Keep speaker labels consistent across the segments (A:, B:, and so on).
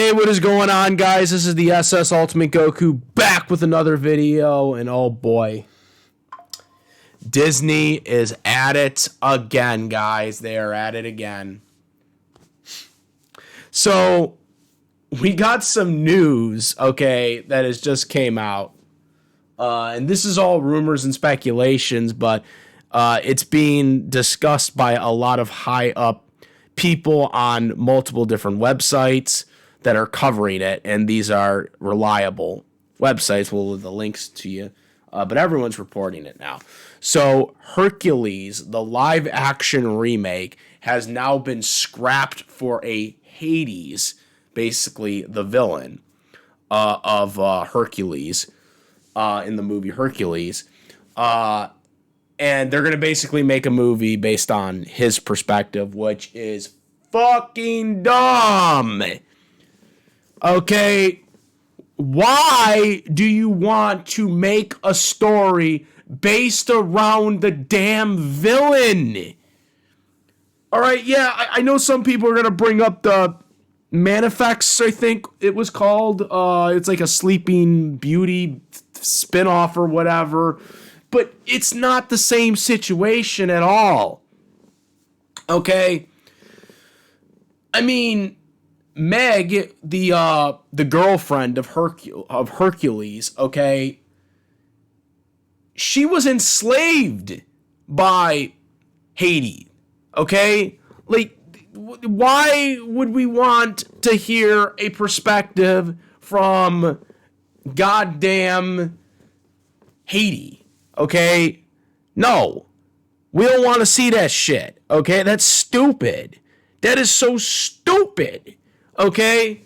A: Hey, what is going on, guys? This is the SS Ultimate Goku back with another video, and oh boy, Disney is at it again, guys. They are at it again. So, we got some news, okay, that has just came out. And this is all rumors and speculations, but it's being discussed by a lot of high-up people on multiple different websites that are covering it, and these are reliable websites. We'll leave the links to you, but everyone's reporting it now. So Hercules, the live-action remake, has now been scrapped for a Hades, basically the villain of Hercules in the movie Hercules. And they're going to basically make a movie based on his perspective, which is fucking dumb. Okay, why do you want to make a story based around the damn villain? All right, yeah, I know some people are going to bring up the Manifex, I think it was called. It's like a Sleeping Beauty spinoff or whatever. But it's not the same situation at all. Okay? I mean, Meg, the girlfriend of Hercules, okay, she was enslaved by Hades, okay? Like, why would we want to hear a perspective from goddamn Hades, okay? No. We don't want to see that shit, okay? That's stupid. That is so stupid. Okay,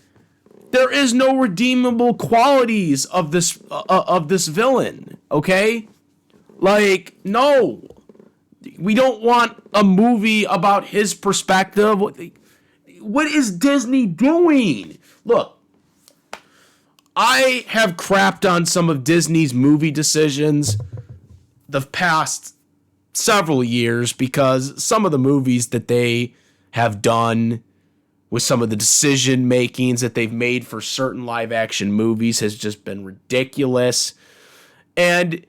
A: there is no redeemable qualities of this villain. Okay, like, no, we don't want a movie about his perspective. What is Disney doing? Look, I have crapped on some of Disney's movie decisions the past several years because some of the movies that they have done with some of the decision makings that they've made for certain live action movies has just been ridiculous. And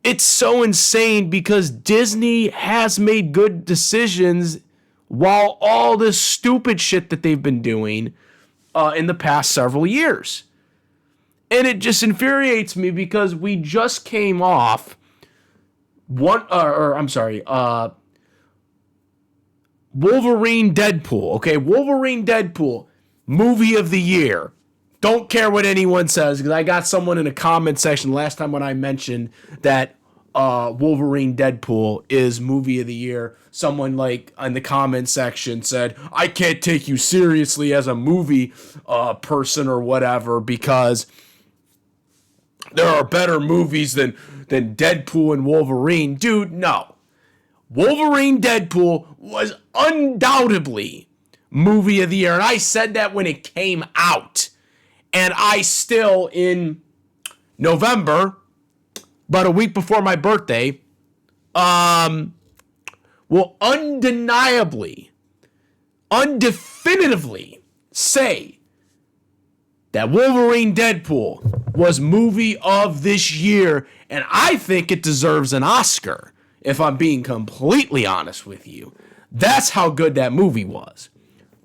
A: it's so insane because Disney has made good decisions while all this stupid shit that they've been doing in the past several years. And it just infuriates me because we just came off Wolverine Deadpool, okay? Wolverine Deadpool, movie of the year. Don't care what anyone says, because I got someone in a comment section last time when I mentioned that Wolverine Deadpool is movie of the year. Someone, like, in the comment section said, I can't take you seriously as a movie person or whatever, because there are better movies than Deadpool and Wolverine. Dude, no. Wolverine Deadpool was undoubtedly movie of the year. And I said that when it came out. And I still, in November, about a week before my birthday, will undeniably, undefinitively say that Wolverine Deadpool was movie of this year. And I think it deserves an Oscar. If I'm being completely honest with you, that's how good that movie was.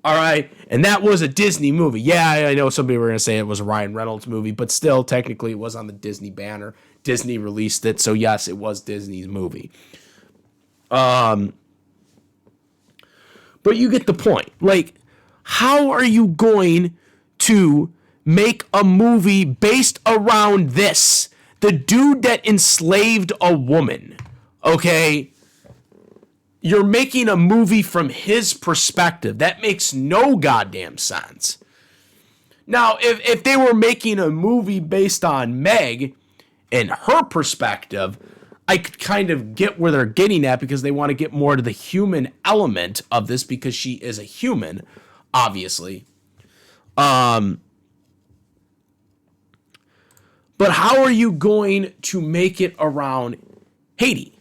A: All right. And that was a Disney movie. Yeah, I know some people were going to say it was a Ryan Reynolds movie, but still, technically, it was on the Disney banner. Disney released it. So, yes, it was Disney's movie. But you get the point. Like, how are you going to make a movie based around this? The dude that enslaved a woman. Okay, you're making a movie from his perspective. That makes no goddamn sense. Now, if they were making a movie based on Meg and her perspective, I could kind of get where they're getting at because they want to get more to the human element of this because she is a human, obviously. But how are you going to make it around Hades?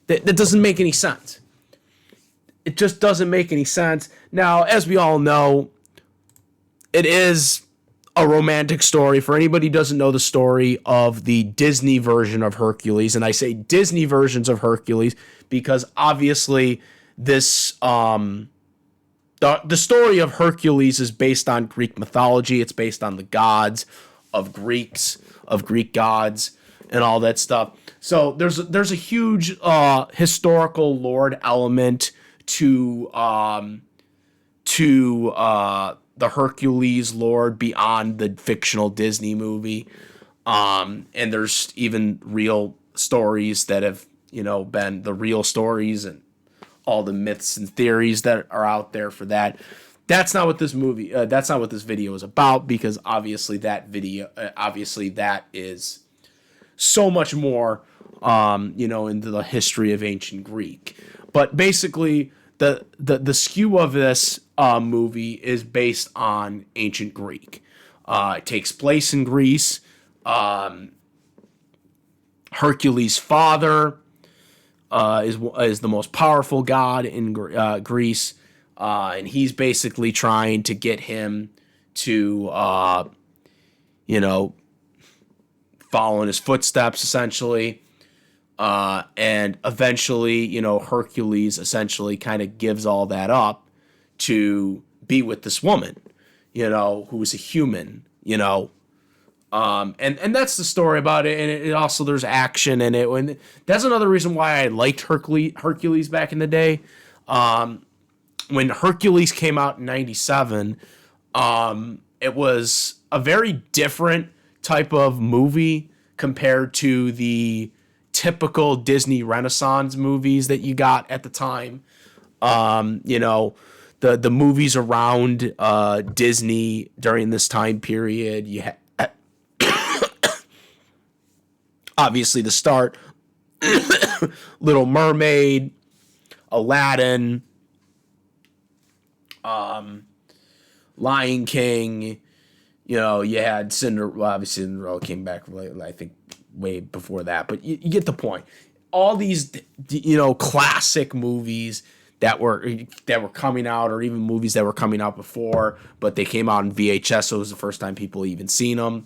A: That doesn't make any sense. It just doesn't make any sense. Now, as we all know, it is a romantic story. For anybody who doesn't know the story of the Disney version of Hercules, and I say Disney versions of Hercules because obviously this the story of Hercules is based on Greek mythology. It's based on the gods of Greek gods and all that stuff. So there's a huge historical lore element to the Hercules lore beyond the fictional Disney movie. And there's even real stories that have, been the real stories and all the myths and theories that are out there for that. That's not what this video is about, because obviously that is so much more, into the history of ancient Greek. But basically, the skew of this movie is based on ancient Greek. It takes place in Greece. Hercules' father is the most powerful god in Greece, and he's basically trying to get him to, follow in his footsteps, essentially. And eventually, Hercules essentially kind of gives all that up to be with this woman, who is a human, and that's the story about it. And it also, there's action in it. And that's another reason why I liked Hercules back in the day. When Hercules came out in 97, it was a very different type of movie compared to the typical Disney Renaissance movies that you got at the time. The movies around Disney during this time period, you had obviously the start, Little Mermaid, Aladdin, Lion King. You had Cinderella. Obviously, Cinderella came back, I think, way before that. But you get the point. All these, classic movies that were coming out, or even movies that were coming out before, but they came out in VHS, so it was the first time people even seen them.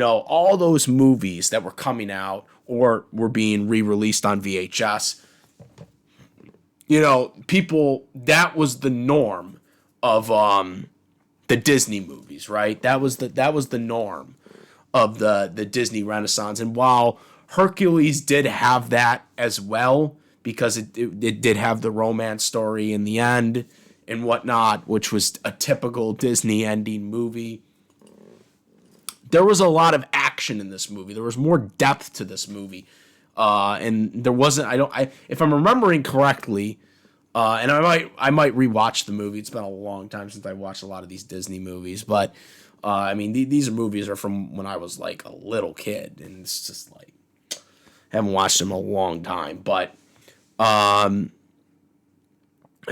A: All those movies that were coming out or were being re-released on VHS, people, that was the norm of the Disney movies, right? That was the norm of the Disney Renaissance. And while Hercules did have that as well, because it did have the romance story in the end and whatnot, which was a typical Disney ending movie, there was a lot of action in this movie. There was more depth to this movie. And there wasn't, if I'm remembering correctly, and I might rewatch the movie. It's been a long time since I watched a lot of these Disney movies, but these movies are from when I was like a little kid, and it's just like I haven't watched them in a long time. But if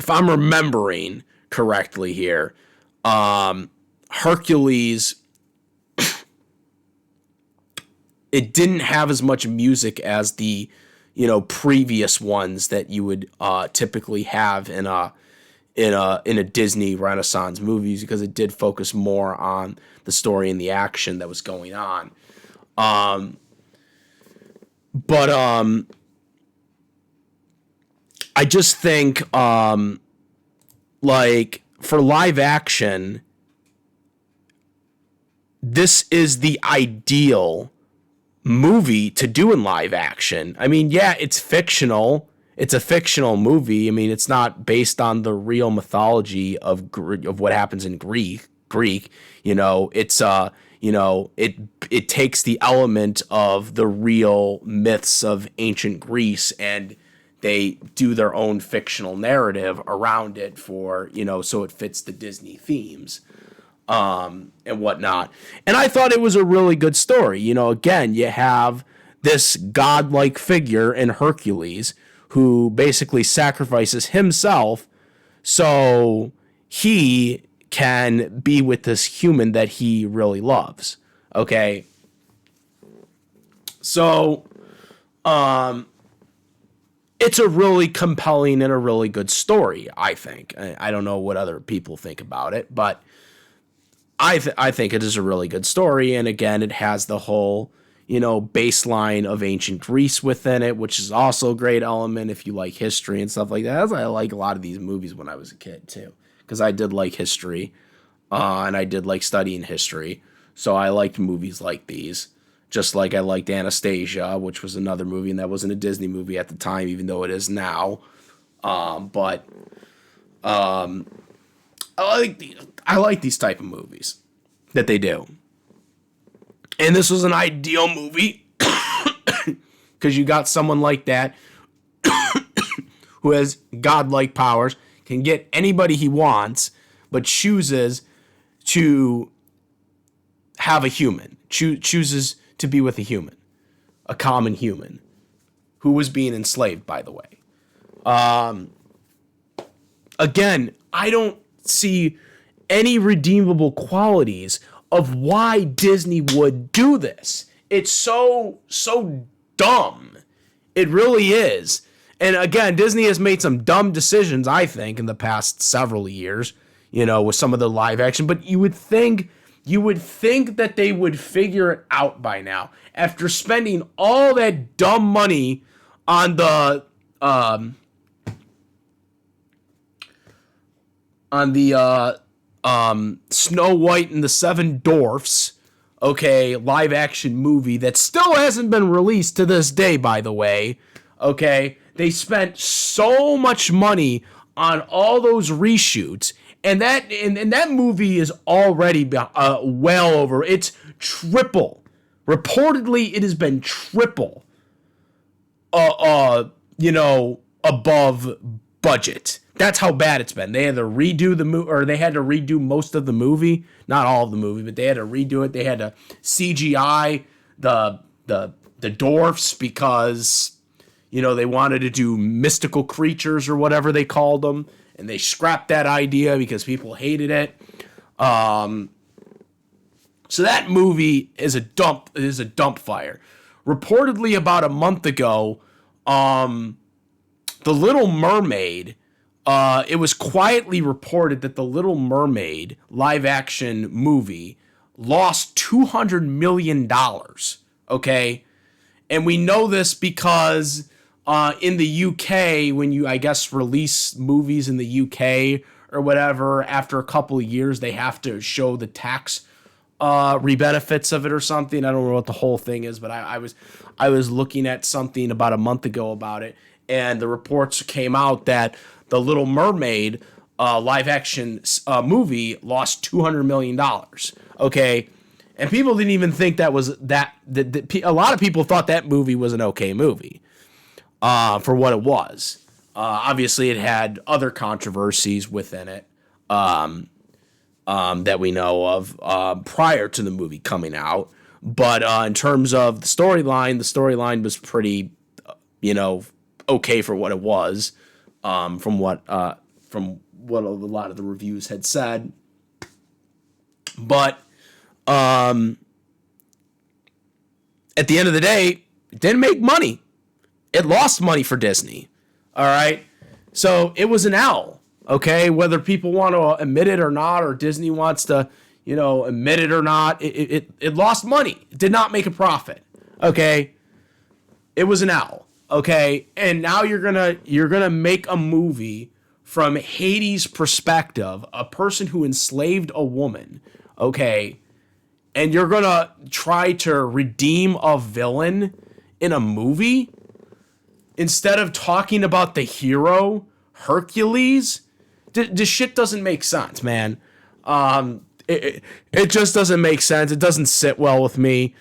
A: I'm remembering correctly here, Hercules, it didn't have as much music as the previous ones that you would typically have in a Disney Renaissance movies, because it did focus more on the story and the action that was going on. But I just think like for live action, this is the ideal movie to do in live action. Yeah, it's fictional. It's a fictional movie. It's not based on the real mythology of what happens in Greek. It's it takes the element of the real myths of ancient Greece, and they do their own fictional narrative around it for, so it fits the Disney themes. And whatnot. And I thought it was a really good story. Again, you have this godlike figure in Hercules who basically sacrifices himself so he can be with this human that he really loves. Okay. So, it's a really compelling and a really good story, I think. I don't know what other people think about it, but I think it is a really good story, and again, it has the whole baseline of ancient Greece within it, which is also a great element if you like history and stuff like that. That's why I like a lot of these movies when I was a kid too, because I did like history, and I did like studying history, so I liked movies like these. Just like I liked Anastasia, which was another movie, and that wasn't a Disney movie at the time, even though it is now. But I like these type of movies that they do. And this was an ideal movie because you got someone like that who has godlike powers, can get anybody he wants, but chooses to have a human, chooses to be with a human, a common human, who was being enslaved, by the way. Again, I don't see any redeemable qualities of why Disney would do this. It's so dumb. It really is. And again, Disney has made some dumb decisions, I think, in the past several years, with some of the live action, but you would think that they would figure it out by now after spending all that dumb money on the Snow White and the Seven Dwarfs, okay, live action movie that still hasn't been released to this day, by the way, okay? They spent so much money on all those reshoots, and that movie is already well over. It's triple. Reportedly, it has been triple, above budget. That's how bad it's been. They had to redo the movie, or they had to redo most of the movie, not all of the movie, but they had to redo it. They had to CGI the dwarfs because they wanted to do mystical creatures or whatever they called them, and they scrapped that idea because people hated it. So that movie is a dump fire. Reportedly, about a month ago, The Little Mermaid. It was quietly reported that The Little Mermaid live action movie lost $200 million. Okay. And we know this because in the UK, when you, I guess, release movies in the UK or whatever, after a couple of years, they have to show the tax benefits of it or something. I don't know what the whole thing is, but I was looking at something about a month ago about it, and the reports came out that The Little Mermaid live action movie lost $200 million. Okay. And people didn't even think that was that a lot of people thought that movie was an okay movie for what it was. Obviously, it had other controversies within it that we know of prior to the movie coming out. But in terms of the storyline was pretty, okay for what it was. From what a lot of the reviews had said. But at the end of the day, it didn't make money. It lost money for Disney. All right. So it was an L. Okay. Whether people want to admit it or not, or Disney wants to, admit it or not, it lost money. It did not make a profit. Okay. It was an L. Okay. And now you're gonna make a movie from Hades' perspective, a person who enslaved a woman. Okay. And you're going to try to redeem a villain in a movie instead of talking about the hero, Hercules? This shit doesn't make sense, man. It just doesn't make sense. It doesn't sit well with me.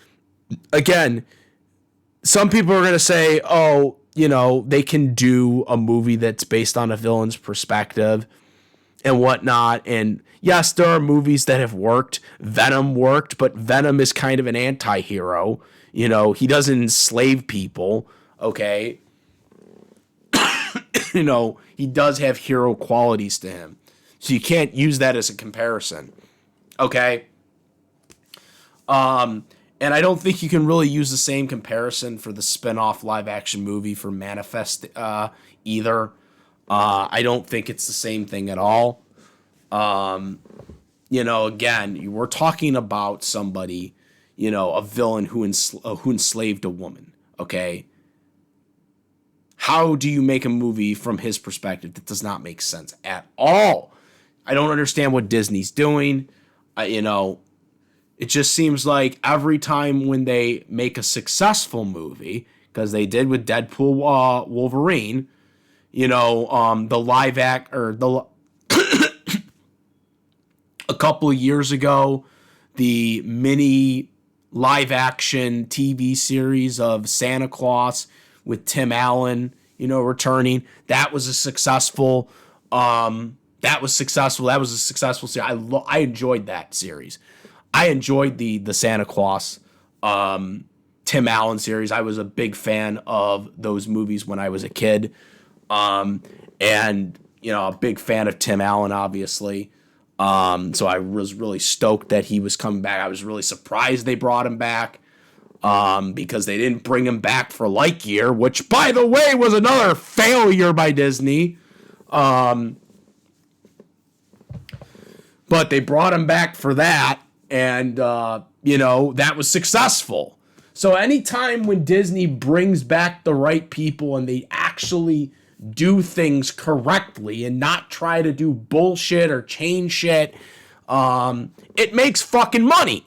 A: Again, some people are going to say, oh, they can do a movie that's based on a villain's perspective and whatnot. And yes, there are movies that have worked. Venom worked, but Venom is kind of an anti-hero. He doesn't enslave people, okay? He does have hero qualities to him. So you can't use that as a comparison, okay? And I don't think you can really use the same comparison for the spin-off live-action movie for Manifest either. I don't think it's the same thing at all. again, we're talking about somebody, a villain who enslaved a woman. Okay. How do you make a movie from his perspective? That does not make sense at all. I don't understand what Disney's doing. It just seems like every time when they make a successful movie, because they did with Deadpool, Wolverine, the live act or the a couple of years ago, the mini live action TV series of Santa Claus with Tim Allen, returning. That was a successful. That was a successful series. I enjoyed that series. I enjoyed the Santa Claus, Tim Allen series. I was a big fan of those movies when I was a kid, and a big fan of Tim Allen, obviously. So I was really stoked that he was coming back. I was really surprised they brought him back, because they didn't bring him back for Lightyear, which, by the way, was another failure by Disney. But they brought him back for that. And, that was successful. So anytime when Disney brings back the right people and they actually do things correctly and not try to do bullshit or change shit, it makes fucking money.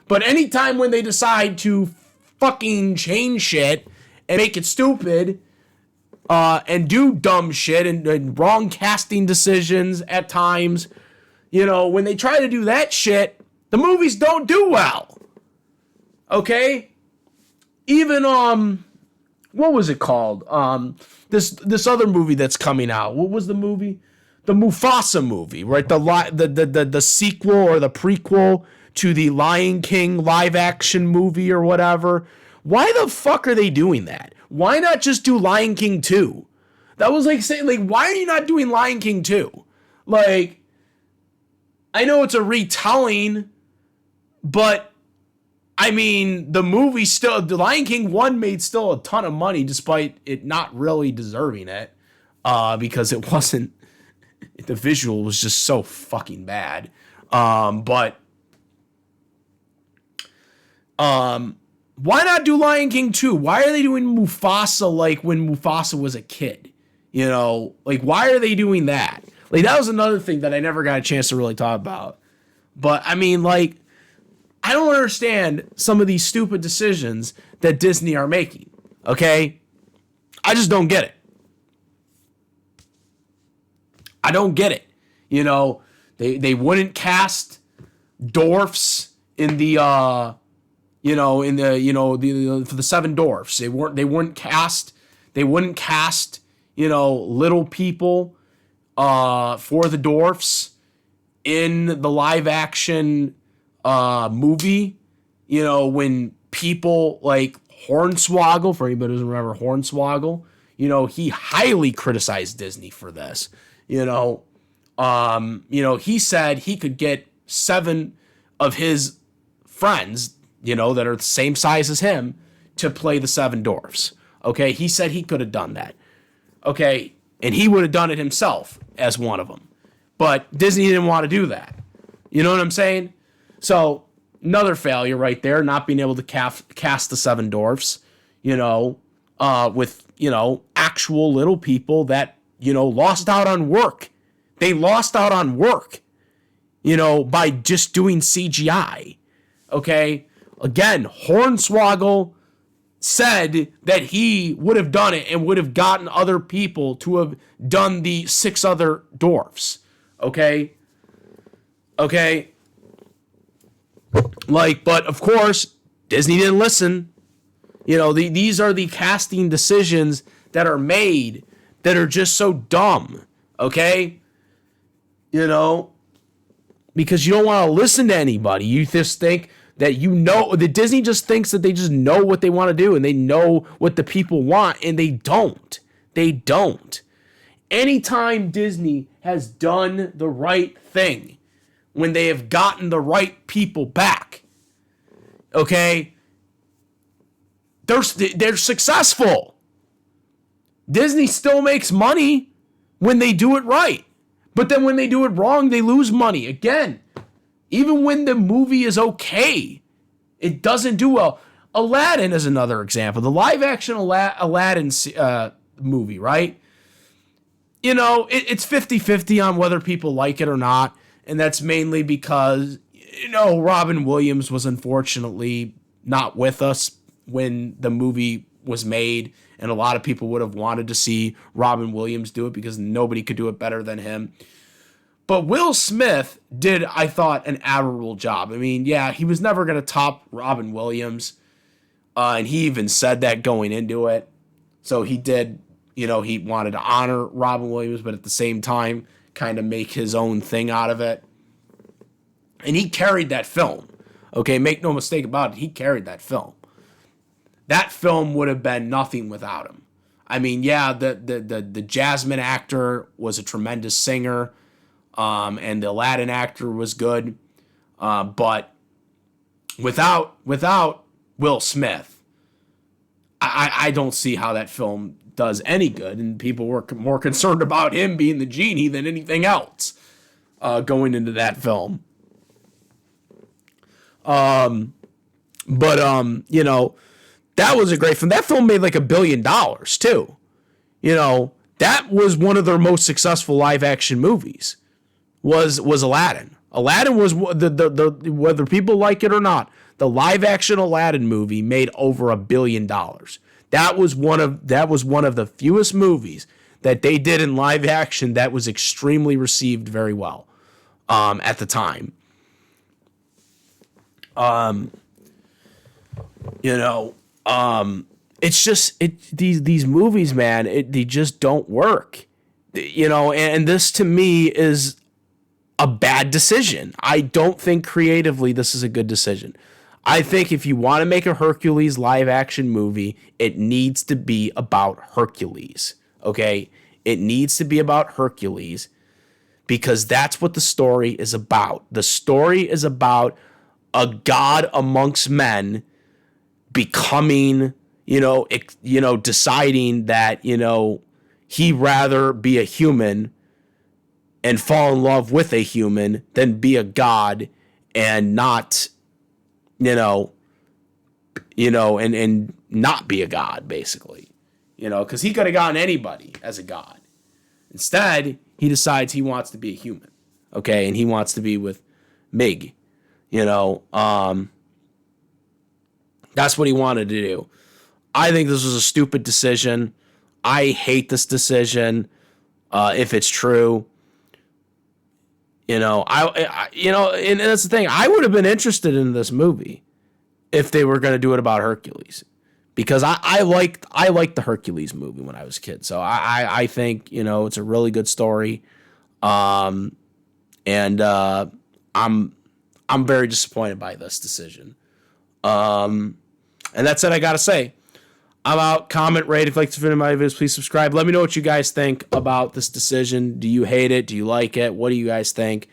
A: But anytime when they decide to fucking change shit and make it stupid, and do dumb shit and wrong casting decisions at times, when they try to do that shit, the movies don't do well. Okay? Even, what was it called? This other movie that's coming out. What was the movie? The Mufasa movie, right? The sequel or the prequel to the Lion King live action movie or whatever. Why the fuck are they doing that? Why not just do Lion King 2? That was like saying, like, why are you not doing Lion King 2? Like, I know it's a retelling, but I mean, the movie still, the Lion King 1 made still a ton of money despite it not really deserving it, because it wasn't, the visual was just so fucking bad. But why not do Lion King 2? Why are they doing Mufasa like when Mufasa was a kid? Like, why are they doing that? Like, that was another thing that I never got a chance to really talk about. But I mean, like, I don't understand some of these stupid decisions that Disney are making, okay? I just don't get it. I don't get it. They wouldn't cast dwarfs in the for the seven dwarfs. They wouldn't cast little people for the dwarfs in the live action movie, when people like Hornswoggle, for anybody who doesn't remember Hornswoggle, he highly criticized Disney for this. He said he could get 7 of his friends, that are the same size as him, to play the 7 dwarfs. Okay, he said he could have done that. Okay, and he would have done it himself as one of them. But Disney didn't want to do that. You know what I'm saying? So, another failure right there, not being able to cast the 7 dwarfs, with, actual little people that, lost out on work. They lost out on work, by just doing CGI. Okay? Again, Hornswoggle said that he would have done it and would have gotten other people to have done the 6 other dwarfs. Okay? Okay? Like, but of course, Disney didn't listen. These are the casting decisions that are made that are just so dumb. Okay? Because you don't want to listen to anybody. You just think that the Disney just thinks that they just know what they want to do and they know what the people want, and they don't. They don't. Anytime Disney has done the right thing, when they have gotten the right people back, okay, they're successful. Disney still makes money when they do it right. But then when they do it wrong, they lose money. Again, Even when the movie is okay, it doesn't do well. Aladdin is another example. The live action Aladdin movie, right? You know, it's 50-50 on whether people like it or not. And that's mainly because, you know, Robin Williams was unfortunately not with us when the movie was made. And a lot of people would have wanted to see Robin Williams do it because nobody could do it better than him. But Will Smith did, I thought, an admirable job. I mean, yeah, he was never going to top Robin Williams. And he even said that going into it. So he did, you know, he wanted to honor Robin Williams, but at the same time, kind of make his own thing out of it. And he carried that film. Okay, make no mistake about it. He carried that film. That film would have been nothing without him. I mean, yeah, the Jasmine actor was a tremendous singer. And the Aladdin actor was good. But without Will Smith, I don't see how that film does any good. And people were more concerned about him being the genie than anything else going into that film. You know, that was a great film. That film made like $1 billion too. You know, that was one of their most successful live action movies. Was Aladdin. Aladdin was the whether people like it or not, the live action Aladdin movie made over $1 billion. That was one of the fewest movies that they did in live action that was extremely received very well at the time. You know, it's just these movies, man, they just don't work. You know, and this to me is a bad decision. I don't think creatively this is a good decision. I think if you want to make a Hercules live action movie, it needs to be about Hercules. Okay? It needs to be about Hercules because that's what the story is about. The story is about a god amongst men becoming, deciding that, he'd rather be a human and fall in love with a human than be a god and not, and not be a god, basically. Because he could have gotten anybody as a god. Instead, he decides he wants to be a human. Okay, and he wants to be with Mig. That's what he wanted to do. I think this was a stupid decision. I hate this decision. If it's true, and that's the thing. I would have been interested in this movie if they were going to do it about Hercules, because I liked the Hercules movie when I was a kid. So I think it's a really good story, and I'm very disappointed by this decision. And that's it. I gotta say, I'm out. Comment, rate if you like this video, my videos. Please subscribe. Let me know what you guys think about this decision. Do you hate it? Do you like it? What do you guys think?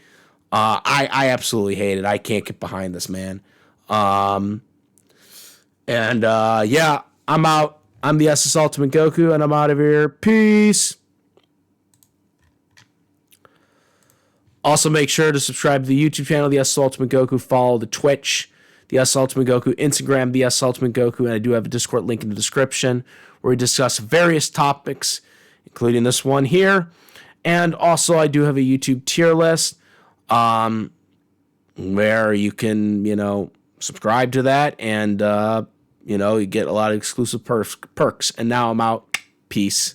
A: I absolutely hate it. I can't get behind this, man. Yeah, I'm out. I'm the SS Ultimate Goku, and I'm out of here. Peace. Also, make sure to subscribe to the YouTube channel, the SS Ultimate Goku. Follow the Twitch, the SS Ultimate Goku, Instagram, the SS Ultimate Goku, and I do have a Discord link in the description where we discuss various topics, including this one here. And also, I do have a YouTube tier list where you can, subscribe to that, and you get a lot of exclusive perks. And now I'm out. Peace.